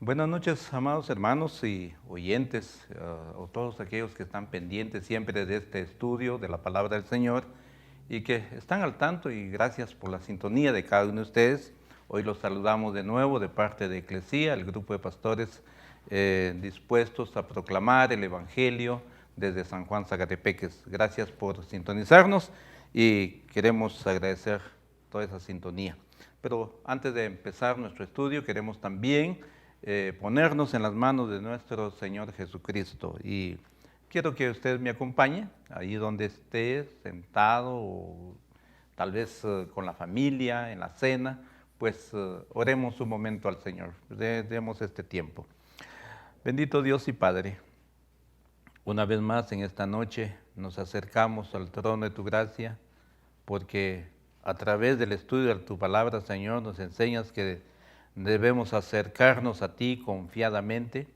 Buenas noches, amados hermanos y oyentes, o todos aquellos que están pendientes siempre de este estudio de la palabra del Señor y que están al tanto, y gracias por la sintonía de cada uno de ustedes. Hoy los saludamos de nuevo de parte de Eclesía, el grupo de pastores dispuestos a proclamar el Evangelio desde San Juan Zacatepeques. Gracias por sintonizarnos y queremos agradecer toda esa sintonía. Pero antes de empezar nuestro estudio, queremos también ponernos en las manos de nuestro Señor Jesucristo. Y quiero que usted me acompañe, ahí donde esté, sentado o tal vez con la familia, en la cena, pues oremos un momento al Señor, demos este tiempo. Bendito Dios y Padre, una vez más en esta noche nos acercamos al trono de tu gracia, porque a través del estudio de tu palabra, Señor, nos enseñas que debemos acercarnos a ti confiadamente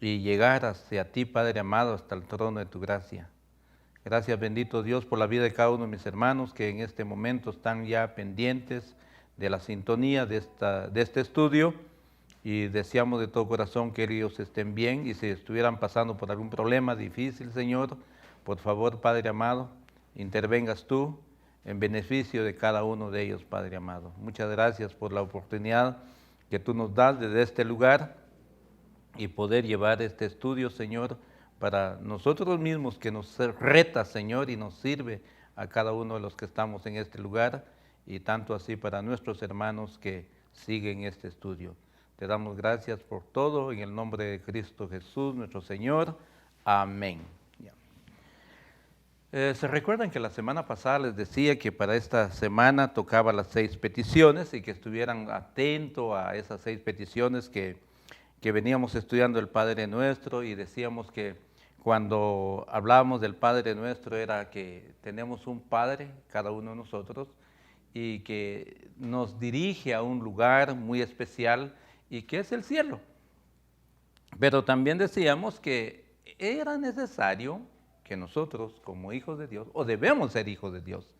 y llegar hacia ti, Padre amado, hasta el trono de tu gracia. Gracias, bendito Dios, por la vida de cada uno de mis hermanos que en este momento están ya pendientes de la sintonía de este estudio, y deseamos de todo corazón que ellos estén bien, y si estuvieran pasando por algún problema difícil, Señor, por favor, Padre amado, intervengas tú en beneficio de cada uno de ellos, Padre amado. Muchas gracias por la oportunidad que tú nos das desde este lugar y poder llevar este estudio, Señor, para nosotros mismos, que nos reta, Señor, y nos sirve a cada uno de los que estamos en este lugar, y tanto así para nuestros hermanos que siguen este estudio. Te damos gracias por todo, en el nombre de Cristo Jesús, nuestro Señor. Amén. Se recuerdan que la semana pasada les decía que para esta semana tocaba las 6 peticiones y que estuvieran atentos a esas 6 peticiones que veníamos estudiando el Padre Nuestro, y decíamos que cuando hablábamos del Padre Nuestro era que tenemos un Padre, cada uno de nosotros, y que nos dirige a un lugar muy especial y que es el cielo. Pero también decíamos que era necesario que nosotros, como hijos de Dios, o debemos ser hijos de Dios,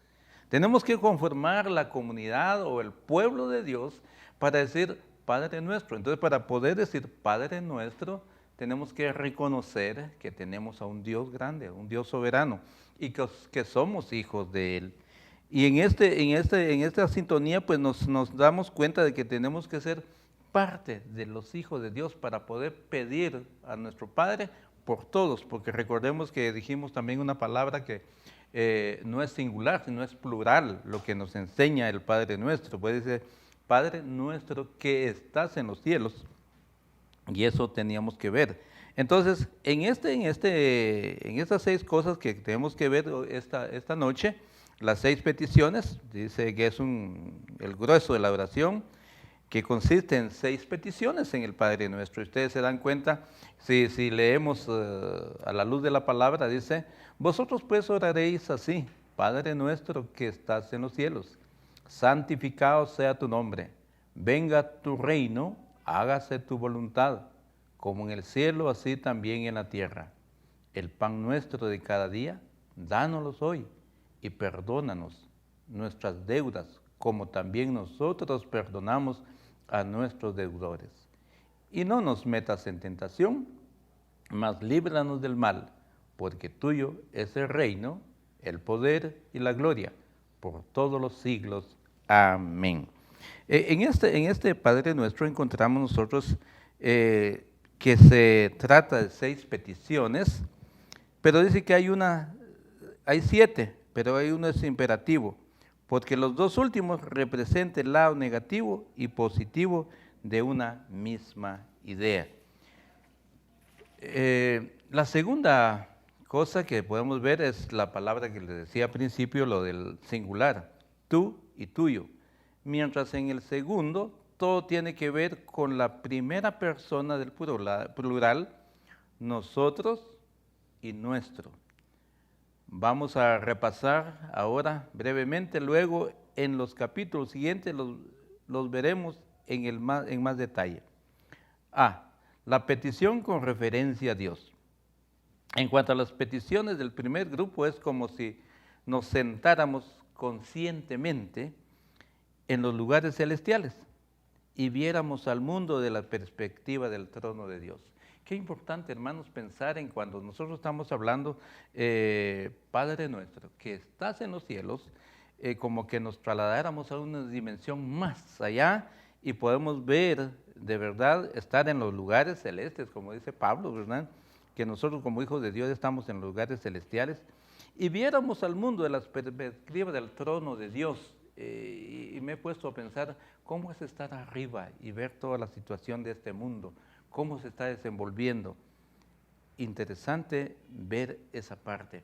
tenemos que conformar la comunidad o el pueblo de Dios para decir Padre Nuestro. Entonces, para poder decir Padre Nuestro, tenemos que reconocer que tenemos a un Dios grande, un Dios soberano, y que somos hijos de Él. Y en esta sintonía, pues nos damos cuenta de que tenemos que ser parte de los hijos de Dios para poder pedir a nuestro Padre por todos, porque recordemos que dijimos también una palabra que no es singular, sino es plural, lo que nos enseña el Padre Nuestro. Puede decir, Padre Nuestro que estás en los cielos, y eso teníamos que ver. Entonces, en estas 6 cosas que tenemos que ver esta noche, las 6 peticiones, dice que es el grueso de la oración, que consiste en 6 peticiones en el Padre Nuestro. Ustedes se dan cuenta, si leemos a la luz de la palabra, dice, vosotros pues oraréis así: Padre Nuestro que estás en los cielos, santificado sea tu nombre, venga tu reino, hágase tu voluntad, como en el cielo, así también en la tierra. El pan nuestro de cada día, dánoslo hoy, y perdónanos nuestras deudas, como también nosotros perdonamos a nuestros deudores. Y no nos metas en tentación, mas líbranos del mal, porque tuyo es el reino, el poder y la gloria, por todos los siglos. Amén. En este Padre Nuestro encontramos nosotros que se trata de 6 peticiones, pero dice que hay 7, pero hay uno es imperativo, porque los 2 últimos representan el lado negativo y positivo de una misma idea. La segunda cosa que podemos ver es la palabra que les decía al principio, lo del singular, tú y tuyo. Mientras en el segundo, todo tiene que ver con la primera persona del plural, nosotros y nuestro. Vamos a repasar ahora brevemente, luego en los capítulos siguientes los veremos en más detalle. La petición con referencia a Dios. En cuanto a las peticiones del primer grupo, es como si nos sentáramos conscientemente en los lugares celestiales y viéramos al mundo de la perspectiva del trono de Dios. Qué importante, hermanos, pensar en cuando nosotros estamos hablando, Padre nuestro, que estás en los cielos, como que nos trasladáramos a una dimensión más allá y podemos ver, de verdad, estar en los lugares celestes, como dice Pablo, ¿verdad? Que nosotros como hijos de Dios estamos en los lugares celestiales y viéramos al mundo de la perspectiva del trono de Dios. Y me he puesto a pensar cómo es estar arriba y ver toda la situación de este mundo, cómo se está desenvolviendo. Interesante ver esa parte.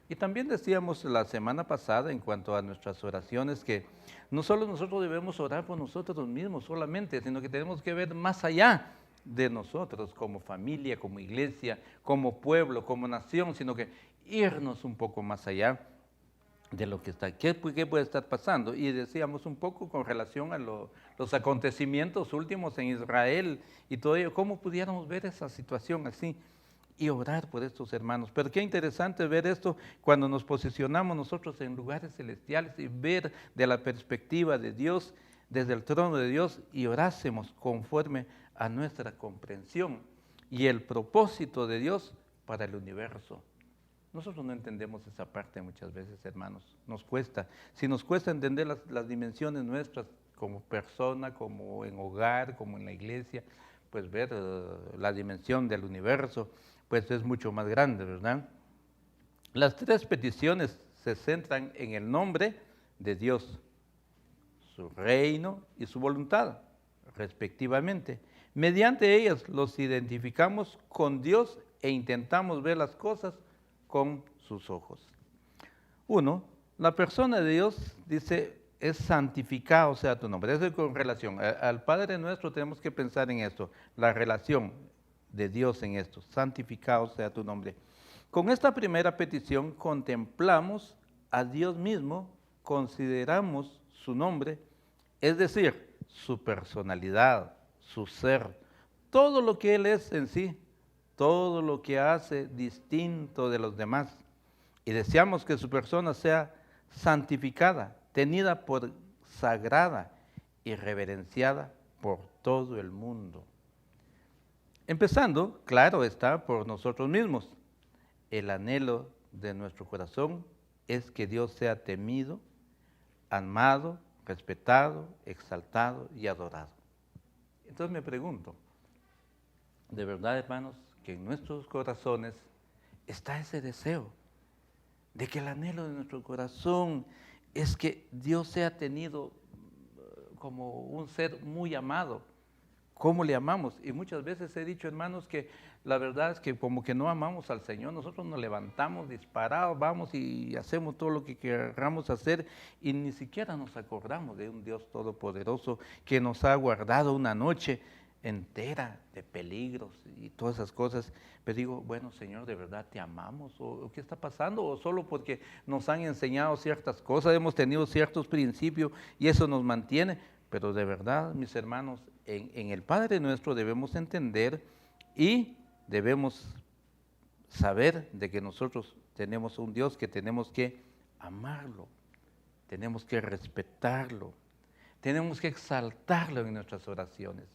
Y también decíamos la semana pasada en cuanto a nuestras oraciones que no solo nosotros debemos orar por nosotros mismos solamente, sino que tenemos que ver más allá de nosotros como familia, como iglesia, como pueblo, como nación, sino que irnos un poco más allá de lo que está, qué puede estar pasando. Y decíamos un poco con relación a los acontecimientos últimos en Israel y todo ello, cómo pudiéramos ver esa situación así y orar por estos hermanos. Pero qué interesante ver esto cuando nos posicionamos nosotros en lugares celestiales y ver de la perspectiva de Dios, desde el trono de Dios, y orásemos conforme a nuestra comprensión y el propósito de Dios para el universo. Nosotros no entendemos esa parte muchas veces, hermanos, nos cuesta. Si nos cuesta entender las dimensiones nuestras como persona, como en hogar, como en la iglesia, pues ver la dimensión del universo, pues es mucho más grande, ¿verdad? Las tres peticiones se centran en el nombre de Dios, su reino y su voluntad, respectivamente. Mediante ellas los identificamos con Dios e intentamos ver las cosas con sus ojos. Uno, la persona de Dios, dice, es santificado sea tu nombre. Eso es con relación al Padre nuestro, tenemos que pensar en esto, la relación de Dios en esto, santificado sea tu nombre. Con esta primera petición contemplamos a Dios mismo, consideramos su nombre, es decir, su personalidad, su ser, todo lo que Él es en sí, todo lo que hace distinto de los demás. Y deseamos que su persona sea santificada, tenida por sagrada y reverenciada por todo el mundo. Empezando, claro está, por nosotros mismos. El anhelo de nuestro corazón es que Dios sea temido, amado, respetado, exaltado y adorado. Entonces me pregunto, de verdad, hermanos, que en nuestros corazones está ese deseo de que el anhelo de nuestro corazón es que Dios sea tenido como un ser muy amado. ¿Cómo le amamos? Y muchas veces he dicho, hermanos, que la verdad es que como que no amamos al Señor, nosotros nos levantamos disparados, vamos y hacemos todo lo que queramos hacer y ni siquiera nos acordamos de un Dios todopoderoso que nos ha guardado una noche entera de peligros y todas esas cosas. Pero digo, bueno, Señor, ¿de verdad te amamos? ¿O qué está pasando? ¿O solo porque nos han enseñado ciertas cosas, hemos tenido ciertos principios y eso nos mantiene? Pero de verdad, mis hermanos, en el Padre Nuestro debemos entender y debemos saber de que nosotros tenemos un Dios que tenemos que amarlo, tenemos que respetarlo, tenemos que exaltarlo en nuestras oraciones.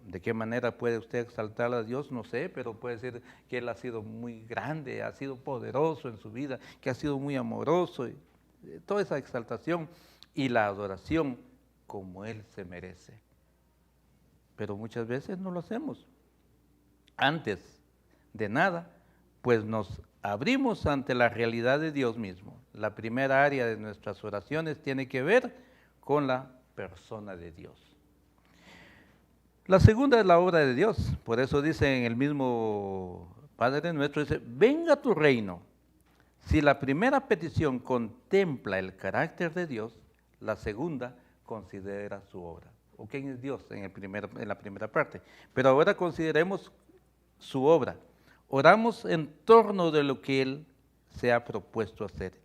¿De qué manera puede usted exaltar a Dios? No sé, pero puede decir que Él ha sido muy grande, ha sido poderoso en su vida, que ha sido muy amoroso. Toda esa exaltación y la adoración como Él se merece. Pero muchas veces no lo hacemos. Antes de nada, pues nos abrimos ante la realidad de Dios mismo. La primera área de nuestras oraciones tiene que ver con la persona de Dios. La segunda es la obra de Dios, por eso dice en el mismo Padre Nuestro, dice, venga tu reino. Si la primera petición contempla el carácter de Dios, la segunda considera su obra. ¿O quién es Dios en la primera parte? Pero ahora consideremos su obra. Oramos en torno de lo que Él se ha propuesto hacer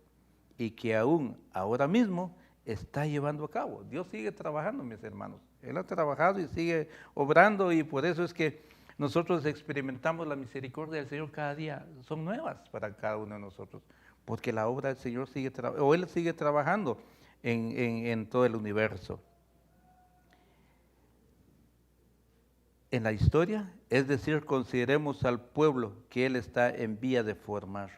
y que aún ahora mismo está llevando a cabo. Dios sigue trabajando, mis hermanos. Él ha trabajado y sigue obrando y por eso es que nosotros experimentamos la misericordia del Señor cada día. Son nuevas para cada uno de nosotros, porque la obra del Señor sigue trabajando, o Él sigue trabajando en todo el universo. en la historia, es decir, consideremos al pueblo que Él está en vía de formar.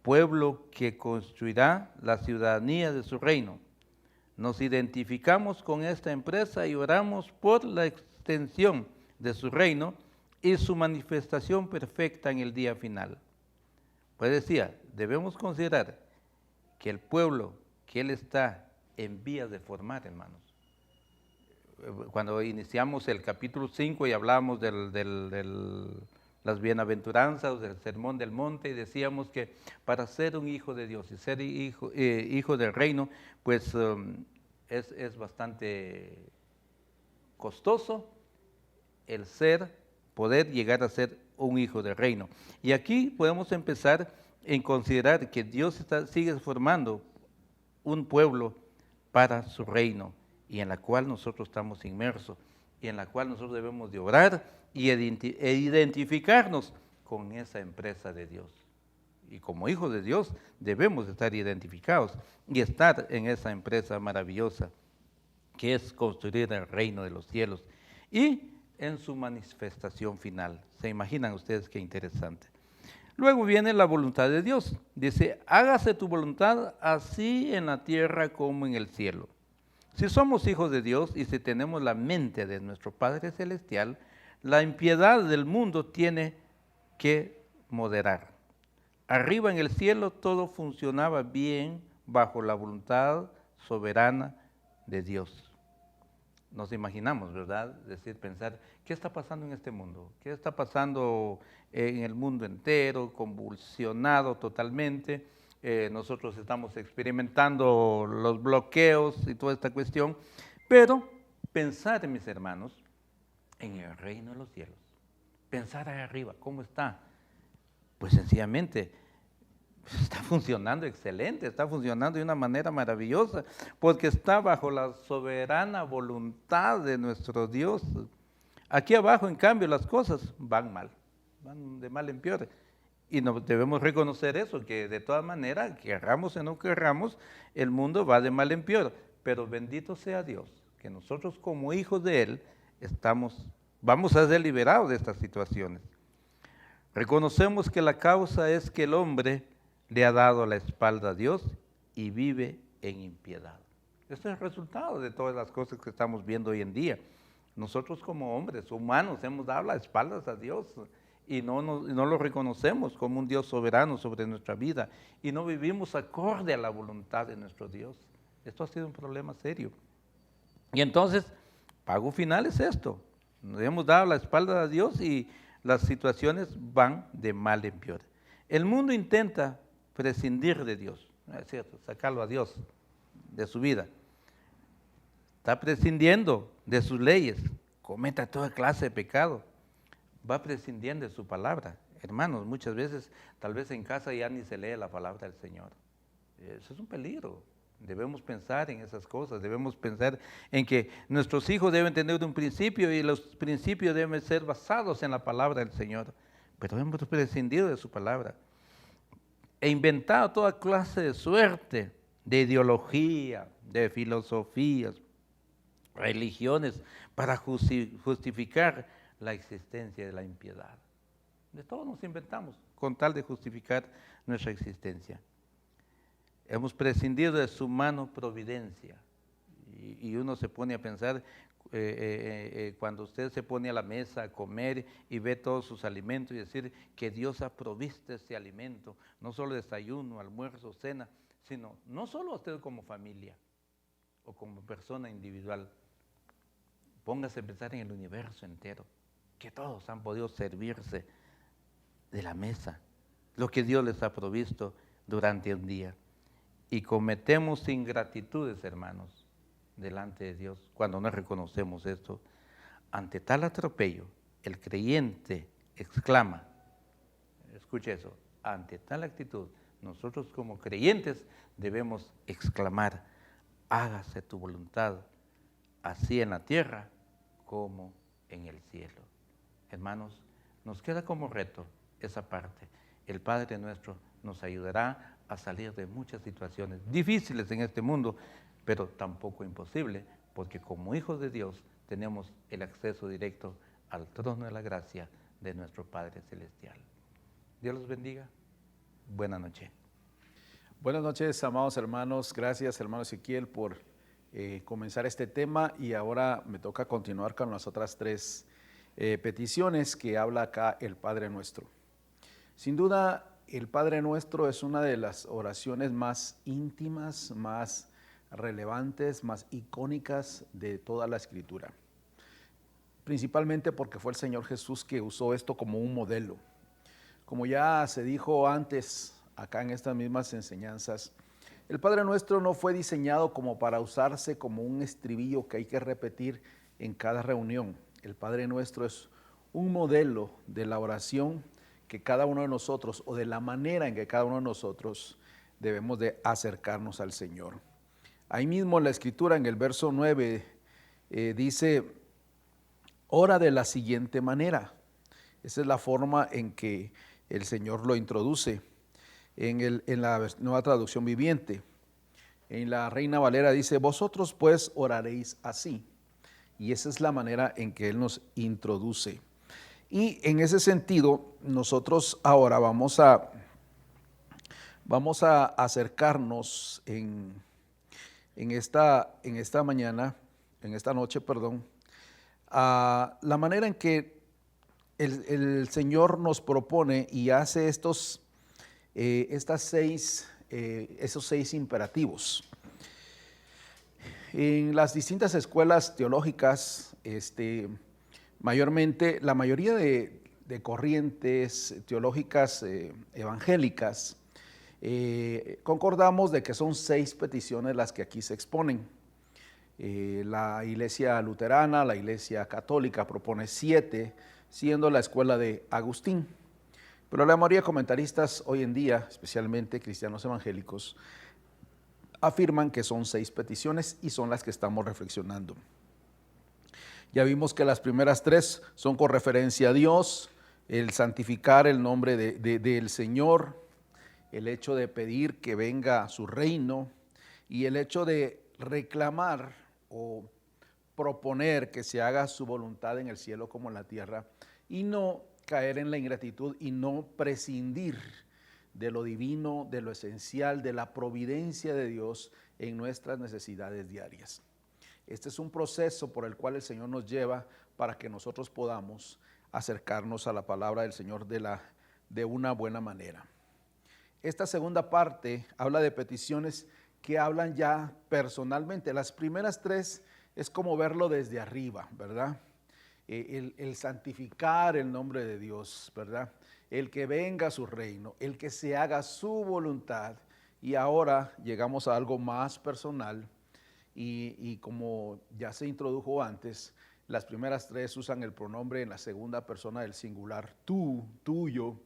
Pueblo que construirá la ciudadanía de su reino. Nos identificamos con esta empresa y oramos por la extensión de su reino y su manifestación perfecta en el día final. Pues decía, debemos considerar que el pueblo que Él está en vías de formar, hermanos. Cuando iniciamos el capítulo 5 y hablábamos las bienaventuranzas, del sermón del monte, y decíamos que para ser un hijo de Dios y ser hijo del reino, pues es bastante costoso el poder llegar a ser un hijo del reino. Y aquí podemos empezar en considerar que Dios sigue formando un pueblo para su reino, y en la cual nosotros estamos inmersos, y en la cual nosotros debemos de orar e identificarnos con esa empresa de Dios. Y como hijos de Dios debemos estar identificados y estar en esa empresa maravillosa que es construir el reino de los cielos y en su manifestación final. ¿Se imaginan ustedes qué interesante? Luego viene la voluntad de Dios. Dice, hágase tu voluntad así en la tierra como en el cielo. Si somos hijos de Dios y si tenemos la mente de nuestro Padre Celestial, la impiedad del mundo tiene que moderar. Arriba en el cielo todo funcionaba bien bajo la voluntad soberana de Dios. Nos imaginamos, ¿verdad? Pensar, ¿qué está pasando en este mundo? ¿Qué está pasando en el mundo entero, convulsionado totalmente? Nosotros estamos experimentando los bloqueos y toda esta cuestión, pero pensar, mis hermanos, en el reino de los cielos, pensar ahí arriba, ¿cómo está? Pues sencillamente está funcionando excelente, está funcionando de una manera maravillosa, porque está bajo la soberana voluntad de nuestro Dios. Aquí abajo, en cambio, las cosas van mal, van de mal en peor. Y debemos reconocer eso, que de todas maneras, querramos o no querramos, el mundo va de mal en peor. Pero bendito sea Dios, que nosotros como hijos de Él vamos a ser liberados de estas situaciones. Reconocemos que la causa es que el hombre le ha dado la espalda a Dios y vive en impiedad. Este es el resultado de todas las cosas que estamos viendo hoy en día. Nosotros como hombres humanos hemos dado las espaldas a Dios y no lo reconocemos como un Dios soberano sobre nuestra vida y no vivimos acorde a la voluntad de nuestro Dios. Esto ha sido un problema serio. Y entonces, pago final es esto. Nos hemos dado la espalda a Dios y las situaciones van de mal en peor. El mundo intenta prescindir de Dios, ¿no es cierto? Sacarlo a Dios de su vida. Está prescindiendo de sus leyes, cometa toda clase de pecado. Va prescindiendo de su palabra. Hermanos, muchas veces, tal vez en casa ya ni se lee la palabra del Señor. Eso es un peligro. Debemos pensar en esas cosas, debemos pensar en que nuestros hijos deben tener un principio y los principios deben ser basados en la palabra del Señor. Pero hemos prescindido de su palabra. E inventado toda clase de suerte, de ideología, de filosofías, religiones, para justificar la existencia de la impiedad. De todo nos inventamos con tal de justificar nuestra existencia. Hemos prescindido de su mano providencia. Y uno se pone a pensar, cuando usted se pone a la mesa a comer y ve todos sus alimentos y decir que Dios ha provisto ese alimento, no solo desayuno, almuerzo, cena, sino no solo a usted como familia o como persona individual. Póngase a pensar en el universo entero, que todos han podido servirse de la mesa, lo que Dios les ha provisto durante un día. Y cometemos ingratitudes, hermanos, delante de Dios cuando no reconocemos esto. Ante tal atropello, el creyente exclama, escuche eso, ante tal actitud, nosotros como creyentes debemos exclamar, hágase tu voluntad, así en la tierra como en el cielo. Hermanos, nos queda como reto esa parte. El Padre nuestro nos ayudará a salir de muchas situaciones difíciles en este mundo, pero tampoco imposible, porque como hijos de Dios tenemos el acceso directo al trono de la gracia de nuestro Padre Celestial. Dios los bendiga. Buenas noches. Buenas noches, amados hermanos. Gracias, hermano Ezequiel, por comenzar este tema, y ahora me toca continuar con las otras tres peticiones que habla acá el Padre Nuestro. Sin duda, el Padre Nuestro es una de las oraciones más íntimas, más relevantes, más icónicas de toda la Escritura. Principalmente porque fue el Señor Jesús que usó esto como un modelo. Como ya se dijo antes, acá en estas mismas enseñanzas, el Padre Nuestro no fue diseñado como para usarse como un estribillo que hay que repetir en cada reunión. El Padre Nuestro es un modelo de la oración que cada uno de nosotros, o de la manera en que cada uno de nosotros debemos de acercarnos al Señor. Ahí mismo en la Escritura, en el verso 9, dice, ora de la siguiente manera. Esa es la forma en que el Señor lo introduce en la Nueva Traducción Viviente. En la Reina Valera dice, vosotros pues oraréis así. Y esa es la manera en que Él nos introduce. Y en ese sentido, nosotros ahora vamos a acercarnos en esta noche, a la manera en que el Señor nos propone y hace esos 6 imperativos. En las distintas escuelas teológicas, mayormente, la mayoría de corrientes teológicas evangélicas, concordamos de que son 6 peticiones las que aquí se exponen. La Iglesia Luterana, la Iglesia Católica propone 7, siendo la escuela de Agustín. Pero la mayoría de comentaristas hoy en día, especialmente cristianos evangélicos, afirman que son 6 peticiones y son las que estamos reflexionando. Ya vimos que las primeras 3 son con referencia a Dios, el santificar el nombre del Señor, el hecho de pedir que venga su reino y el hecho de reclamar o proponer que se haga su voluntad en el cielo como en la tierra, y no caer en la ingratitud y no prescindir de lo divino, de lo esencial, de la providencia de Dios en nuestras necesidades diarias. Este es un proceso por el cual el Señor nos lleva para que nosotros podamos acercarnos a la palabra del Señor de una buena manera. Esta segunda parte habla de peticiones que hablan ya personalmente. Las primeras 3 es como verlo desde arriba, ¿verdad? El santificar el nombre de Dios, ¿verdad? El que venga a su reino, el que se haga su voluntad. Y ahora llegamos a algo más personal. Y como ya se introdujo antes, las primeras 3 usan el pronombre en la segunda persona del singular, tú, tuyo,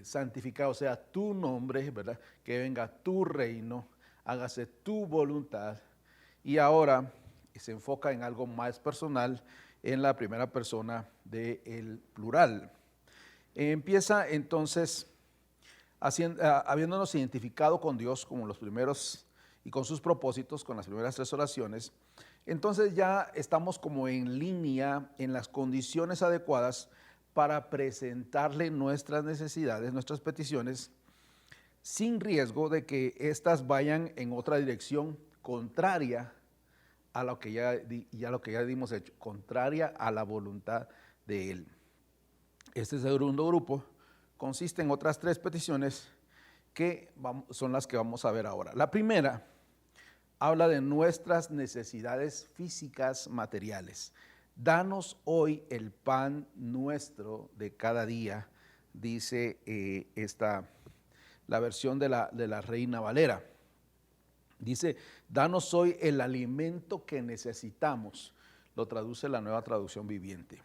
santificado sea tu nombre, ¿verdad? Que venga tu reino, hágase tu voluntad. Y ahora se enfoca en algo más personal en la primera persona del plural. Empieza entonces habiéndonos identificado con Dios como los primeros y con sus propósitos, con las primeras 3 oraciones. Entonces ya estamos como en línea, en las condiciones adecuadas para presentarle nuestras necesidades, nuestras peticiones, sin riesgo de que éstas vayan en otra dirección contraria a lo que ya dimos hecho, contraria a la voluntad de Él. Este segundo grupo consiste en otras 3 peticiones que son las que vamos a ver ahora. La primera habla de nuestras necesidades físicas materiales. Danos hoy el pan nuestro de cada día, dice la versión de la Reina Valera. Dice, danos hoy el alimento que necesitamos. Lo traduce la Nueva Traducción Viviente.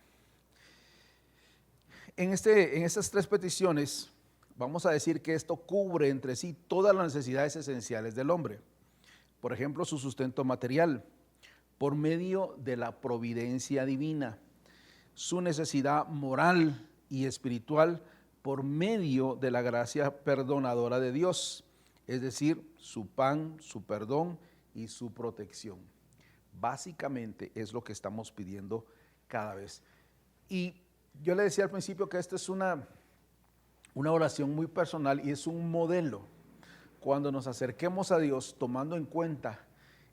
En estas 3 peticiones, vamos a decir que esto cubre entre sí todas las necesidades esenciales del hombre. Por ejemplo, su sustento material, por medio de la providencia divina. Su necesidad moral y espiritual, por medio de la gracia perdonadora de Dios. Es decir, su pan, su perdón y su protección. Básicamente es lo que estamos pidiendo cada vez. Y yo le decía al principio que esta es una oración muy personal y es un modelo. Cuando nos acerquemos a Dios, tomando en cuenta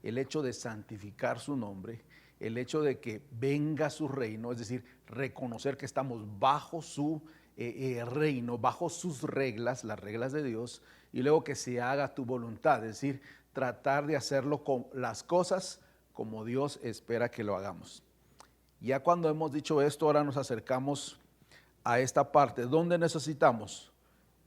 el hecho de santificar su nombre, el hecho de que venga su reino, es decir, reconocer que estamos bajo su reino, bajo sus reglas, las reglas de Dios, y luego que se haga tu voluntad, es decir, tratar de hacerlo con las cosas como Dios espera que lo hagamos. Ya cuando hemos dicho esto, ahora nos acercamos a esta parte donde necesitamos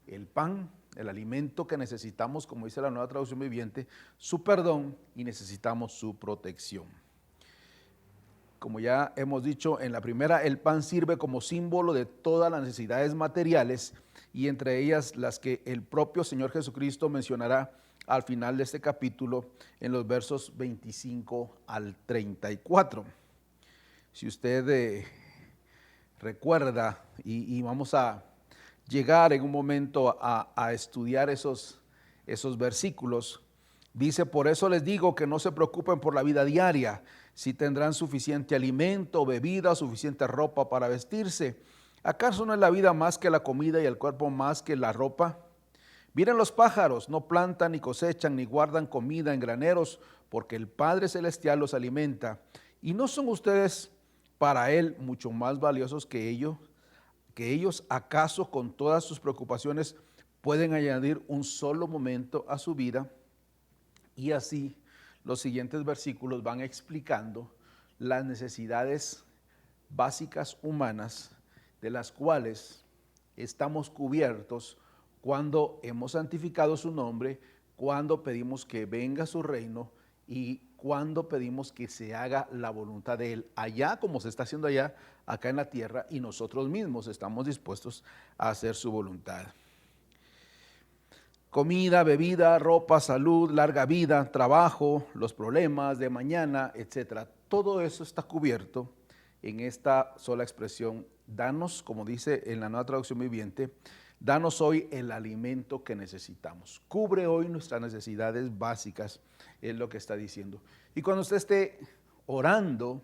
el pan, el alimento que necesitamos, como dice la Nueva Traducción Viviente, su perdón, y necesitamos su protección. Como ya hemos dicho en la primera, el pan sirve como símbolo de todas las necesidades materiales, y entre ellas las que el propio Señor Jesucristo mencionará al final de este capítulo en los versos 25 al 34. Si usted recuerda, y vamos a llegar en un momento a estudiar esos versículos, dice: por eso les digo que no se preocupen por la vida diaria, si tendrán suficiente alimento, bebida, suficiente ropa para vestirse. ¿Acaso no es la vida más que la comida y el cuerpo más que la ropa? Miren los pájaros, no plantan ni cosechan ni guardan comida en graneros, porque el Padre Celestial los alimenta. ¿Y no son ustedes para Él mucho más valiosos que ellos? ¿Que ellos acaso con todas sus preocupaciones pueden añadir un solo momento a su vida? Y así los siguientes versículos van explicando las necesidades básicas humanas de las cuales estamos cubiertos cuando hemos santificado su nombre, cuando pedimos que venga su reino y cuando pedimos que se haga la voluntad de Él, allá como se está haciendo allá, acá en la tierra, y nosotros mismos estamos dispuestos a hacer su voluntad. Comida, bebida, ropa, salud, larga vida, trabajo, los problemas de mañana, etcétera. Todo eso está cubierto en esta sola expresión: danos, como dice en la Nueva Traducción Viviente, danos hoy el alimento que necesitamos. Cubre hoy nuestras necesidades básicas, es lo que está diciendo. Y cuando usted esté orando,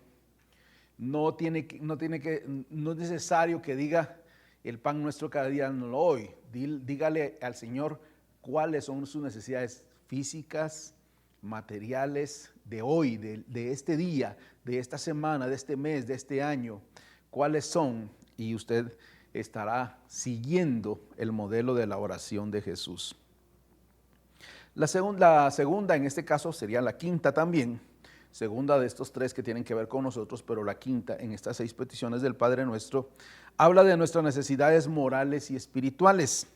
no es necesario que diga: el pan nuestro cada día no lo hoy. Dígale al Señor cuáles son sus necesidades físicas, materiales de hoy, de este día, de esta semana, de este mes, de este año. ¿Cuáles son? Y usted estará siguiendo el modelo de la oración de Jesús. La segunda, en este caso, sería la quinta también, segunda de estos tres que tienen que ver con nosotros, pero la quinta en estas 6 peticiones del Padre Nuestro, habla de nuestras necesidades morales y espirituales.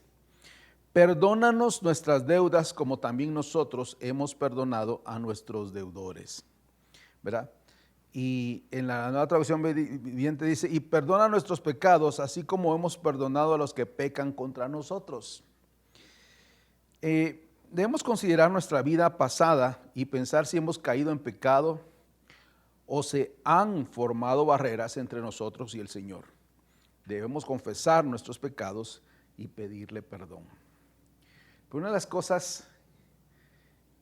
Perdónanos nuestras deudas como también nosotros hemos perdonado a nuestros deudores. ¿Verdad? Y en la Nueva Traducción Viviente dice: y perdona nuestros pecados, así como hemos perdonado a los que pecan contra nosotros. Debemos considerar nuestra vida pasada y pensar si hemos caído en pecado o se han formado barreras entre nosotros y el Señor. Debemos confesar nuestros pecados y pedirle perdón. Pero una de las cosas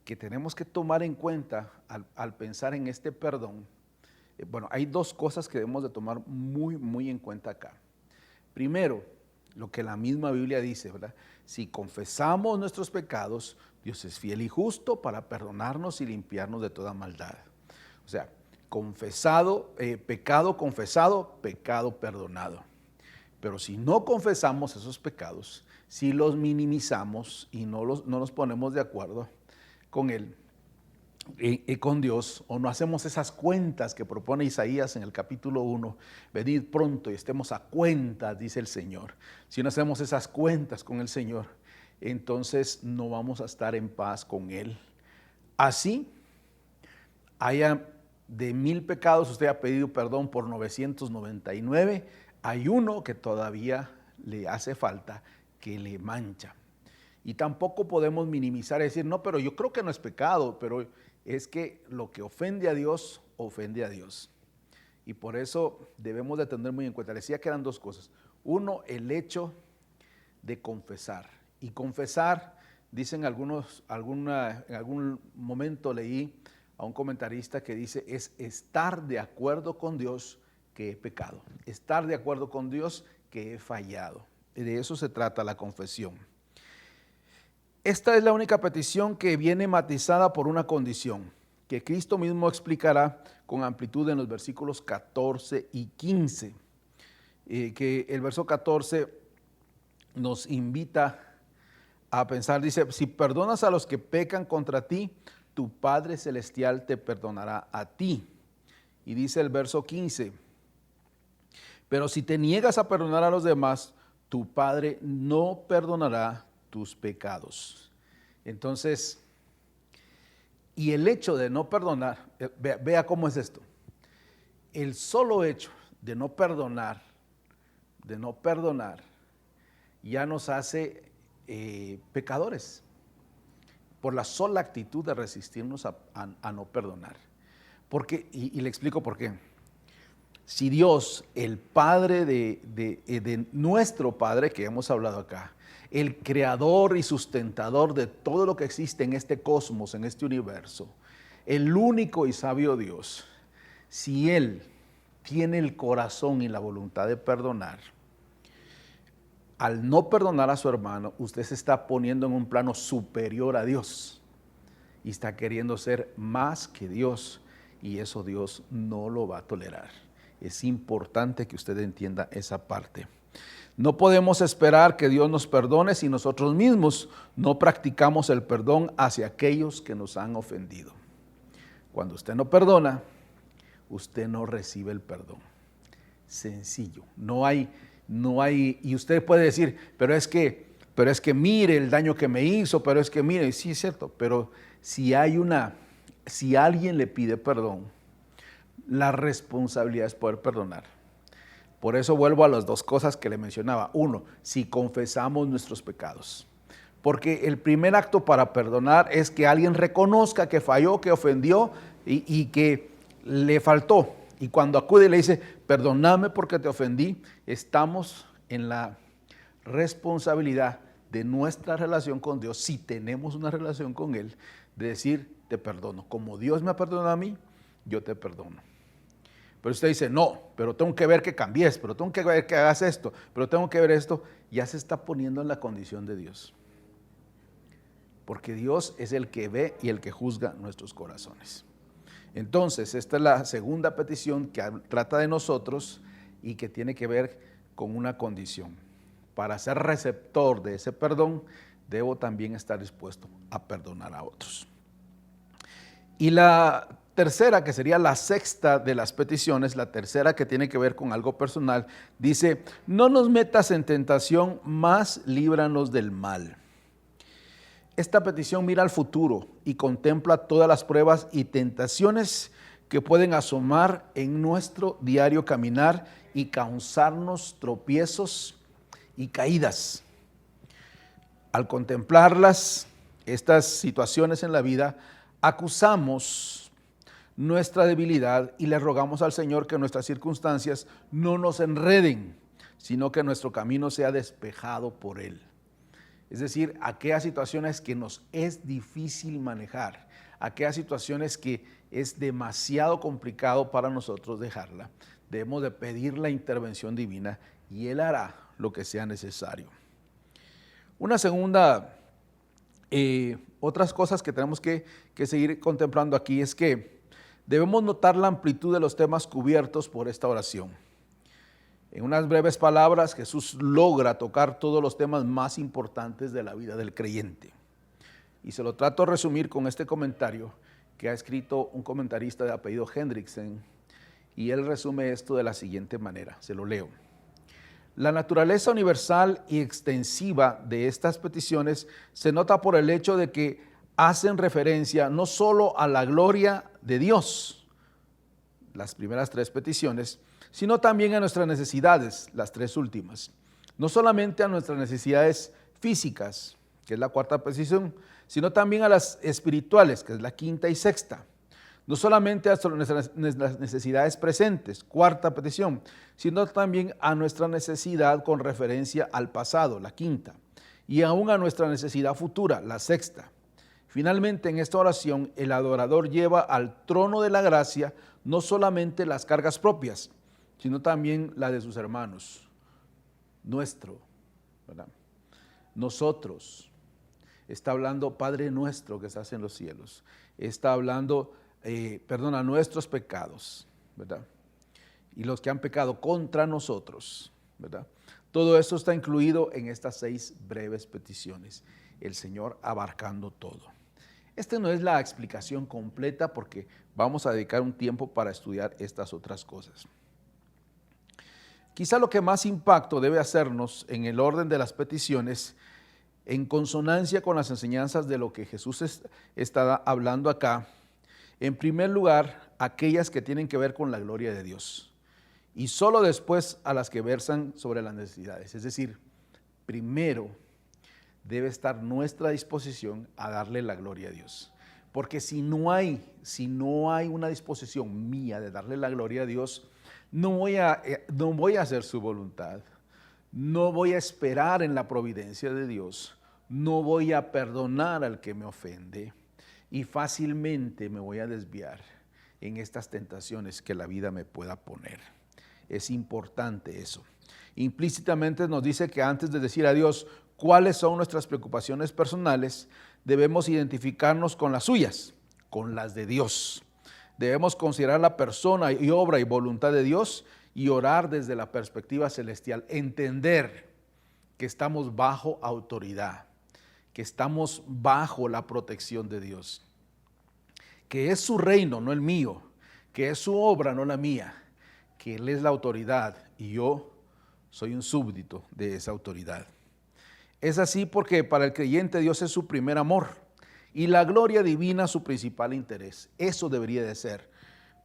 que tenemos que tomar en cuenta al pensar en este perdón, bueno, hay 2 cosas que debemos de tomar muy, muy en cuenta acá. Primero, lo que la misma Biblia dice, ¿verdad? Si confesamos nuestros pecados, Dios es fiel y justo para perdonarnos y limpiarnos de toda maldad. O sea, pecado confesado, pecado perdonado. Pero si no confesamos esos pecados, si los minimizamos y no nos ponemos de acuerdo con Él y con Dios, o no hacemos esas cuentas que propone Isaías en el capítulo 1, venid pronto y estemos a cuentas, dice el Señor. Si no hacemos esas cuentas con el Señor, entonces no vamos a estar en paz con Él. Así, haya de 1000 pecados, usted ha pedido perdón por 999, hay uno que todavía le hace falta, que le mancha. Y tampoco podemos minimizar y decir: no, pero yo creo que no es pecado, pero es que lo que ofende a Dios, ofende a Dios. Y por eso debemos de tener muy en cuenta. Decía que eran 2 cosas. Uno, el hecho de confesar. Y confesar, dicen algunos, en algún momento leí a a un comentarista que dice, es estar de acuerdo con Dios que he pecado, estar de acuerdo con Dios que he fallado. Y de eso se trata la confesión. Esta es la única petición que viene matizada por una condición, que Cristo mismo explicará con amplitud en los versículos 14 y 15. Que el verso 14 nos invita a pensar, dice, si perdonas a los que pecan contra ti, tu Padre Celestial te perdonará a ti. Y dice el verso 15, pero si te niegas a perdonar a los demás, tu Padre no perdonará tus pecados. Entonces, y el hecho de no perdonar, vea cómo es esto. El solo hecho de no perdonar, ya nos hace pecadores por la sola actitud de resistirnos a no perdonar. Porque, y le explico por qué. Si Dios, el Padre de nuestro Padre, que hemos hablado acá, el creador y sustentador de todo lo que existe en este cosmos, en este universo, el único y sabio Dios, si Él tiene el corazón y la voluntad de perdonar, al no perdonar a su hermano, usted se está poniendo en un plano superior a Dios y está queriendo ser más que Dios, y eso Dios no lo va a tolerar. Es importante que usted entienda esa parte. No podemos esperar que Dios nos perdone si nosotros mismos no practicamos el perdón hacia aquellos que nos han ofendido. Cuando usted no perdona, usted no recibe el perdón. Sencillo. No hay, y usted puede decir, pero es que mire el daño que me hizo, pero es que mire, sí es cierto, pero si alguien le pide perdón, la responsabilidad es poder perdonar. Por eso vuelvo a las dos cosas que le mencionaba. Uno, si confesamos nuestros pecados. Porque el primer acto para perdonar es que alguien reconozca que falló, que ofendió y que le faltó. Y cuando acude y le dice, perdóname porque te ofendí, estamos en la responsabilidad de nuestra relación con Dios, si tenemos una relación con Él, de decir, te perdono. Como Dios me ha perdonado a mí, yo te perdono. Pero usted dice, no, pero tengo que ver que cambies, pero tengo que ver que hagas esto, pero tengo que ver esto. Ya se está poniendo en la condición de Dios. Porque Dios es el que ve y el que juzga nuestros corazones. Entonces, esta es la segunda petición que trata de nosotros y que tiene que ver con una condición. Para ser receptor de ese perdón, debo también estar dispuesto a perdonar a otros. Y la tercera, que sería la sexta de las peticiones, la tercera que tiene que ver con algo personal, dice, no nos metas en tentación, mas líbranos del mal. Esta petición mira al futuro y contempla todas las pruebas y tentaciones que pueden asomar en nuestro diario caminar y causarnos tropiezos y caídas. Al contemplarlas, estas situaciones en la vida, acusamos nuestra debilidad y le rogamos al Señor que nuestras circunstancias no nos enreden, sino que nuestro camino sea despejado por Él. Es decir, aquellas situaciones que nos es difícil manejar, aquellas situaciones que es demasiado complicado para nosotros dejarla, debemos de pedir la intervención divina y Él hará lo que sea necesario. Una segunda, otras cosas que tenemos que seguir contemplando aquí es que debemos notar la amplitud de los temas cubiertos por esta oración. En unas breves palabras, Jesús logra tocar todos los temas más importantes de la vida del creyente. Y se lo trato de resumir con este comentario que ha escrito un comentarista de apellido Hendrickson, y él resume esto de la siguiente manera, se lo leo. La naturaleza universal y extensiva de estas peticiones se nota por el hecho de que hacen referencia no solo a la gloria de Dios, las primeras tres peticiones, sino también a nuestras necesidades, las tres últimas. No solamente a nuestras necesidades físicas, que es la cuarta petición, sino también a las espirituales, que es la quinta y sexta. No solamente a nuestras necesidades presentes, cuarta petición, sino también a nuestra necesidad con referencia al pasado, la quinta, y aún a nuestra necesidad futura, la sexta. Finalmente, en esta oración, el adorador lleva al trono de la gracia no solamente las cargas propias, sino también las de sus hermanos. Nuestro, ¿verdad? Nosotros. Está hablando Padre nuestro que estás en los cielos. Está hablando, perdona, nuestros pecados, ¿verdad? Y los que han pecado contra nosotros, ¿verdad? Todo esto está incluido en estas 6 breves peticiones. El Señor abarcando todo. Esta no es la explicación completa porque vamos a dedicar un tiempo para estudiar estas otras cosas. Quizá lo que más impacto debe hacernos en el orden de las peticiones, en consonancia con las enseñanzas de lo que Jesús está hablando acá, en primer lugar, aquellas que tienen que ver con la gloria de Dios, y solo después a las que versan sobre las necesidades. Es decir, primero debe estar nuestra disposición a darle la gloria a Dios. Porque si no hay una disposición mía de darle la gloria a Dios, no voy a hacer su voluntad, no voy a esperar en la providencia de Dios, no voy a perdonar al que me ofende y fácilmente me voy a desviar en estas tentaciones que la vida me pueda poner. Es importante eso. Implícitamente nos dice que antes de decir a Dios cuáles son nuestras preocupaciones personales, debemos identificarnos con las suyas, con las de Dios. Debemos considerar la persona y obra y voluntad de Dios y orar desde la perspectiva celestial. Entender que estamos bajo autoridad, que estamos bajo la protección de Dios, que es su reino, no el mío, que es su obra, no la mía, que Él es la autoridad y yo soy un súbdito de esa autoridad. Es así porque para el creyente Dios es su primer amor y la gloria divina su principal interés. Eso debería de ser.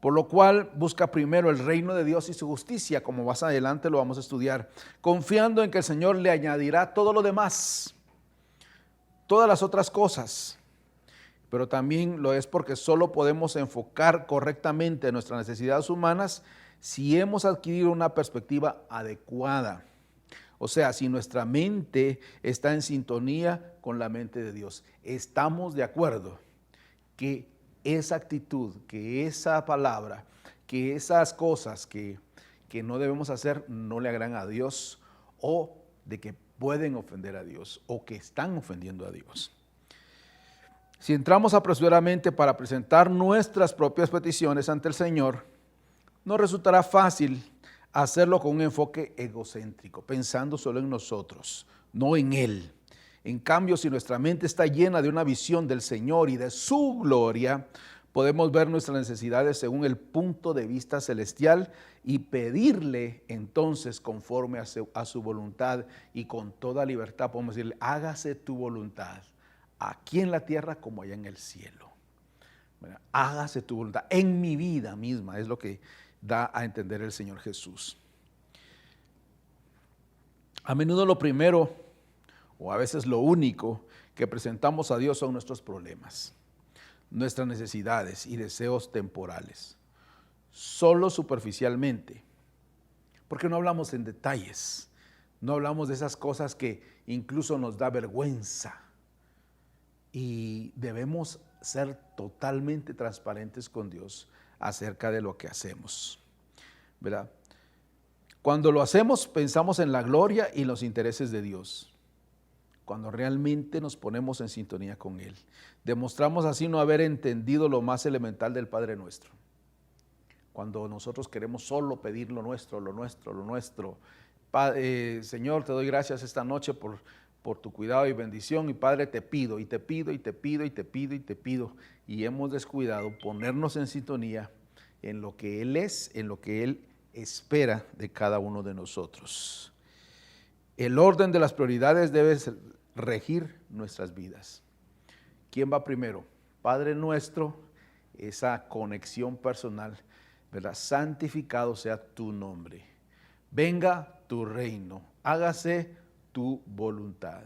Por lo cual busca primero el reino de Dios y su justicia, como más adelante lo vamos a estudiar, confiando en que el Señor le añadirá todo lo demás, todas las otras cosas. Pero también lo es porque solo podemos enfocar correctamente nuestras necesidades humanas si hemos adquirido una perspectiva adecuada. O sea, si nuestra mente está en sintonía con la mente de Dios, estamos de acuerdo que esa actitud, que esa palabra, que esas cosas que no debemos hacer no le agradan a Dios o de que pueden ofender a Dios o que están ofendiendo a Dios. Si entramos apresuradamente para presentar nuestras propias peticiones ante el Señor, nos resultará fácil hacerlo con un enfoque egocéntrico, pensando solo en nosotros, no en Él. En cambio, si nuestra mente está llena de una visión del Señor y de su gloria, podemos ver nuestras necesidades según el punto de vista celestial y pedirle entonces conforme a su voluntad, y con toda libertad podemos decirle: hágase tu voluntad, aquí en la tierra como allá en el cielo. Hágase tu voluntad en mi vida misma, es lo que da a entender el Señor Jesús. A menudo lo primero, o a veces lo único, que presentamos a Dios son nuestros problemas, nuestras necesidades y deseos temporales, solo superficialmente, porque no hablamos en detalles, no hablamos de esas cosas que incluso nos da vergüenza, y debemos ser totalmente transparentes con Dios acerca de lo que hacemos, ¿verdad? Cuando lo hacemos, pensamos en la gloria y los intereses de Dios. Cuando realmente nos ponemos en sintonía con Él, demostramos así no haber entendido lo más elemental del Padre Nuestro. Cuando nosotros queremos solo pedir lo nuestro, lo nuestro, lo nuestro. Señor, te doy gracias esta noche por tu cuidado y bendición, y Padre, te pido, y te pido, y te pido, y te pido, y te pido, y hemos descuidado ponernos en sintonía en lo que Él es, en lo que Él espera de cada uno de nosotros. El orden de las prioridades debe regir nuestras vidas. ¿Quién va primero? Padre nuestro, esa conexión personal, ¿verdad? Santificado sea tu nombre. Venga tu reino, hágase tu voluntad.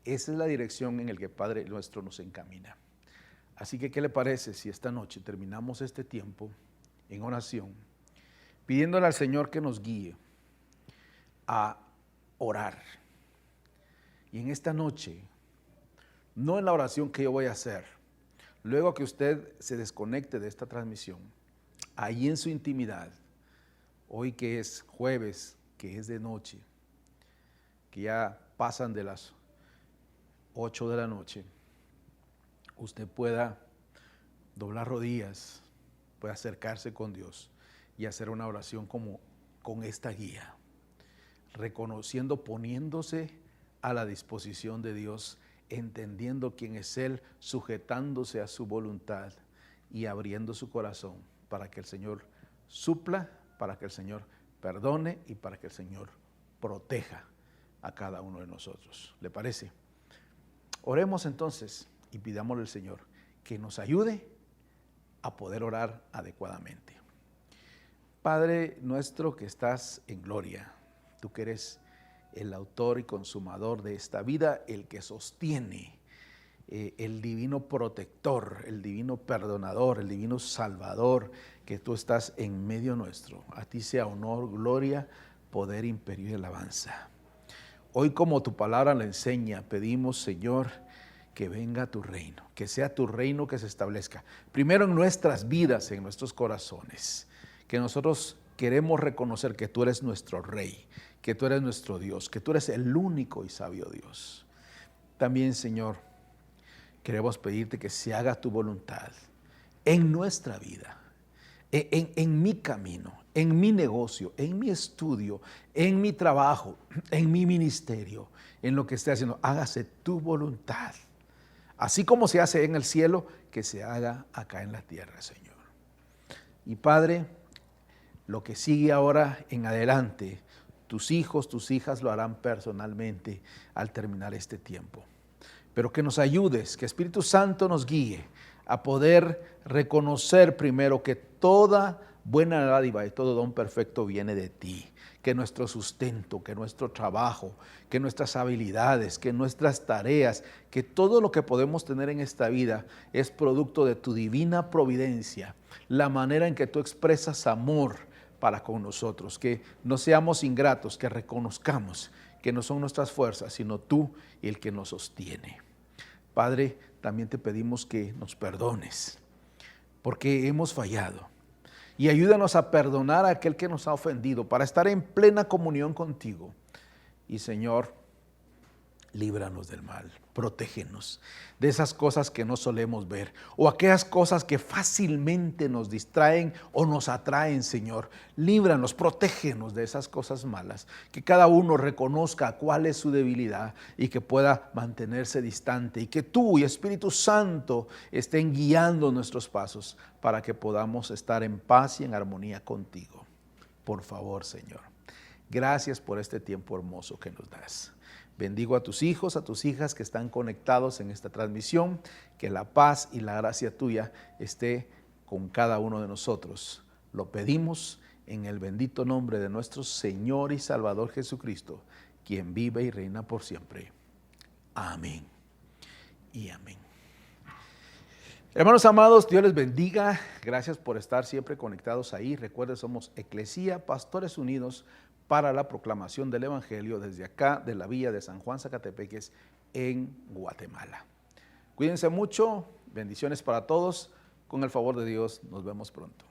Esa es la dirección en la que Padre nuestro nos encamina. Así que, ¿qué le parece si esta noche terminamos este tiempo en oración, pidiéndole al Señor que nos guíe a orar? Y en esta noche no en la oración que yo voy a hacer. Luego que usted se desconecte de esta transmisión, ahí en su intimidad, hoy que es jueves, que es de noche, que ya pasan de las 8 de la noche, usted pueda doblar rodillas, puede acercarse con Dios y hacer una oración como con esta guía, reconociendo, poniéndose a la disposición de Dios, entendiendo quién es Él, sujetándose a su voluntad y abriendo su corazón para que el Señor supla, para que el Señor perdone y para que el Señor proteja a cada uno de nosotros. ¿Le parece? Oremos entonces y pidámosle al Señor que nos ayude a poder orar adecuadamente. Padre nuestro que estás en gloria, tú que eres el autor y consumador de esta vida, el que sostiene, el divino protector, el divino perdonador, el divino salvador, que tú estás en medio nuestro. A ti sea honor, gloria, poder, imperio y alabanza. Hoy, como tu palabra la enseña, pedimos, Señor, que venga tu reino, que sea tu reino que se establezca, primero en nuestras vidas, en nuestros corazones, que nosotros queremos reconocer que tú eres nuestro Rey, que tú eres nuestro Dios, que tú eres el único y sabio Dios. También, Señor, queremos pedirte que se haga tu voluntad en nuestra vida, en mi camino, en mi negocio, en mi estudio, en mi trabajo, en mi ministerio, en lo que esté haciendo. Hágase tu voluntad. Así como se hace en el cielo, que se haga acá en la tierra, Señor. Y Padre, lo que sigue ahora en adelante, tus hijos, tus hijas lo harán personalmente al terminar este tiempo. Pero que nos ayudes, que Espíritu Santo nos guíe a poder reconocer primero que toda buena dádiva y todo don perfecto viene de ti. Que nuestro sustento, que nuestro trabajo, que nuestras habilidades, que nuestras tareas, que todo lo que podemos tener en esta vida es producto de tu divina providencia, la manera en que tú expresas amor para con nosotros, que no seamos ingratos, que reconozcamos que no son nuestras fuerzas, sino tú el que nos sostiene. Padre, también te pedimos que nos perdones, porque hemos fallado. Y ayúdanos a perdonar a aquel que nos ha ofendido para estar en plena comunión contigo. Y Señor, líbranos del mal, protégenos de esas cosas que no solemos ver o aquellas cosas que fácilmente nos distraen o nos atraen, Señor. Líbranos, protégenos de esas cosas malas, que cada uno reconozca cuál es su debilidad y que pueda mantenerse distante y que tú y Espíritu Santo estén guiando nuestros pasos para que podamos estar en paz y en armonía contigo. Por favor, Señor, gracias por este tiempo hermoso que nos das. Bendigo a tus hijos, a tus hijas que están conectados en esta transmisión, que la paz y la gracia tuya esté con cada uno de nosotros. Lo pedimos en el bendito nombre de nuestro Señor y Salvador Jesucristo, quien vive y reina por siempre. Amén y amén. Hermanos amados, Dios les bendiga. Gracias por estar siempre conectados ahí. Recuerden, somos Eclesía, Pastores Unidos para la proclamación del Evangelio desde acá de la villa de San Juan Zacatepeques en Guatemala. Cuídense mucho, bendiciones para todos. Con el favor de Dios, nos vemos pronto.